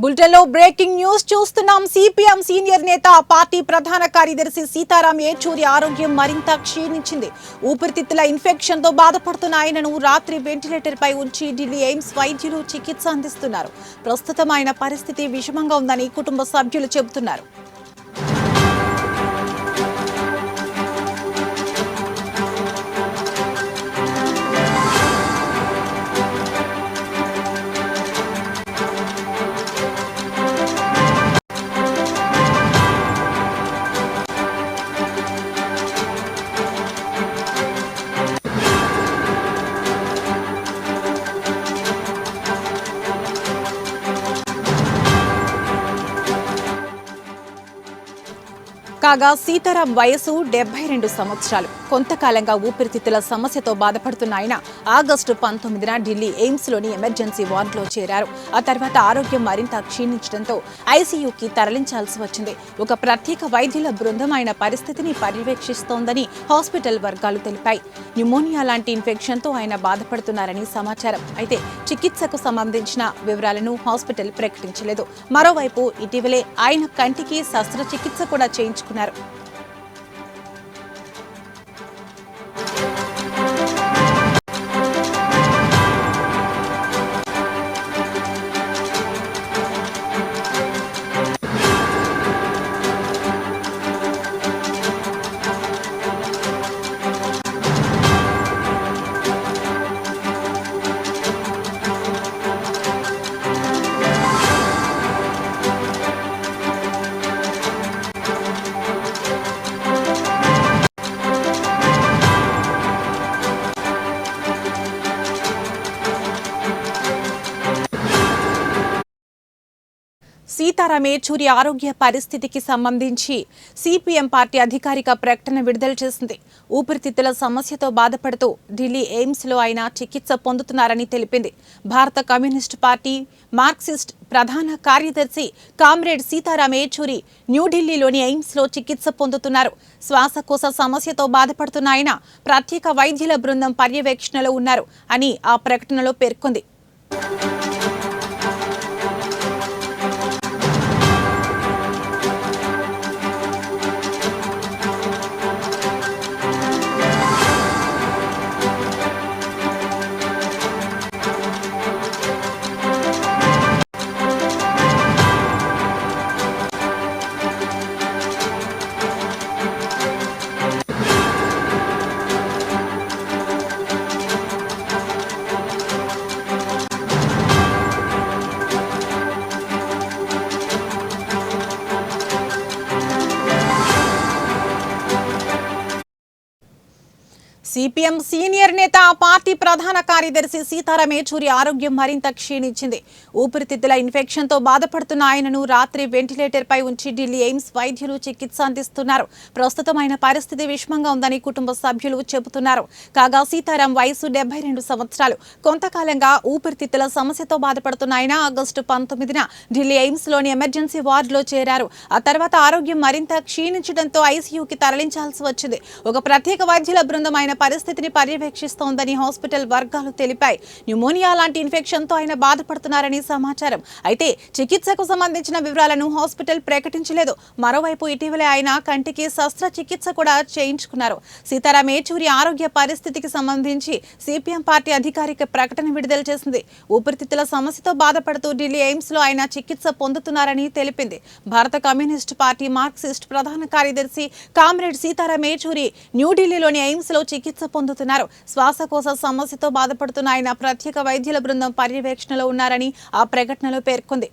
బులెటిన్లో breaking news చూస్తున్నాం. CPM senior నేత పార్టీ ప్రధాన కార్యదర్శి సీతారాం ఏచూరి ఆరోగ్యం మరింత క్షీణించింది. ఊపిరితిత్తుల ఇన్ఫెక్షన్ తో బాధపడుతున్న ఆయనను రాత్రి వెంటిలేటర్ పై ఉంచి ఢిల్లీ ఎయిమ్స్ వైద్యులు చికిత్స అందిస్తున్నారు. ప్రస్తుతం ఆయన పరిస్థితి విషమంగా ఉందని కుటుంబ సభ్యులు చెబుతున్నారు. కాగా సీతారాం వయసు 72 సంవత్సరాలు. కొంతకాలంగా ఊపిరితిత్తుల సమస్యతో బాధపడుతున్న ఆయన ఆగస్టు 19న ఢిల్లీ ఎయిమ్స్ లోని ఎమర్జెన్సీ వార్డులో చేరారు. ఆ తర్వాత ఆరోగ్యం మరింత క్షీణించడంతో ఐసీయూకి తరలించాల్సి వచ్చింది. ఒక ప్రత్యేక వైద్యుల బృందం ఆయన పరిస్థితిని పర్యవేక్షిస్తోందని హాస్పిటల్ వర్గాలు తెలిపాయి. న్యూమోనియా లాంటి ఇన్ఫెక్షన్తో ఆయన బాధపడుతున్నారని సమాచారం. అయితే చికిత్సకు సంబంధించిన వివరాలను హాస్పిటల్ ప్రకటించలేదు. మరోవైపు ఇటీవలే ఆయన కంటికి శస్త్రచికిత్స కూడా చేయించుకున్నారు. సీతారాం ఏచూరి ఆరోగ్య పరిస్థితికి సంబంధించి సిపిఎం పార్టీ అధికారిక ప్రకటన విడుదల చేసింది. ఊపిరితిత్తుల సమస్యతో బాధపడుతూ ఢిల్లీ ఎయిమ్స్ లో ఆయన చికిత్స పొందుతున్నారని తెలిపింది. భారత కమ్యూనిస్టు పార్టీ మార్క్సిస్ట్ ప్రధాన కార్యదర్శి కామ్రేడ్ సీతారాం ఏచూరి న్యూఢిల్లీలోని ఎయిమ్స్ లో చికిత్స పొందుతున్నారు. శ్వాసకోశ సమస్యతో బాధపడుతున్న ఆయన ప్రత్యేక వైద్యుల బృందం పర్యవేక్షణలో ఉన్నారు అని ఆ ప్రకటనలో పేర్కొంది. సిపిఎం సీనియర్ నేత పార్టీ ప్రధాన కార్యదర్శి సీతారాం ఏచూరి ఆరోగ్యం మరింత క్షీణించింది. ఊపిరితిత్తుల ఇన్ఫెక్షన్ తో బాధపడుతున్న ఆయనను రాత్రి వెంటిలేటర్ పై ఉంచి ఢిల్లీ ఎయిమ్స్ వైద్యులు చికిత్స అందిస్తున్నారు. ప్రస్తుతం ఆయన పరిస్థితి విషమంగా ఉందని కుటుంబ సభ్యులు చెబుతున్నారు. కాగా సీతారాం వయసు 72 సంవత్సరాలు. కొంతకాలంగా ఊపిరితిత్తుల సమస్యతో బాధపడుతున్న ఆయన ఆగస్టు 19న ఢిల్లీ ఎయిమ్స్ లోని ఎమర్జెన్సీ వార్డులో చేరారు. ఆ తర్వాత ఆరోగ్యం మరింత క్షీణించడంతో ఐసీయూకి తరలించాల్సి వచ్చింది. ఒక ప్రత్యేక వైద్యుల బృందం ఆయన పరిస్థితిని పర్యవేక్షిస్తోందని హాస్పిటల్ వర్గాలు తెలిపాయి. న్యూమోనియా లాంటి ఇన్ఫెక్షన్ తో ఆయన బాధపడుతున్నారని సమాచారం. అయితే చికిత్సకు సంబంధించిన వివరాలను హాస్పిటల్ ప్రకటించలేదు. మరోవైపు ఇటీవలే ఆయన కంటికి శస్త్రచికిత్స కూడా చేయించుకున్నారు. సీతారాం ఏచూరి ఆరోగ్య పరిస్థితికి సంబంధించి సిపిఎం పార్టీ అధికారిక ప్రకటన విడుదల చేసింది. ఊపిరితిత్తుల సమస్యతో బాధపడుతూ ఢిల్లీ ఎయిమ్స్ లో ఆయన చికిత్స పొందుతున్నారని తెలిపింది. భారత కమ్యూనిస్టు పార్టీ మార్క్సిస్ట్ ప్రధాన కార్యదర్శి కామ్రేడ్ సీతారాం ఏచూరి న్యూఢిల్లీలోని ఎయిమ్స్ లో చికిత్స పొందుతున్నారు. శ్వాసకోశ సమస్యతో బాధపడుతున్న ఆయన ప్రత్యేక వైద్యుల బృందం పర్యవేక్షణలో ఉన్నారని ఆ ప్రకటనలో పేర్కొంది.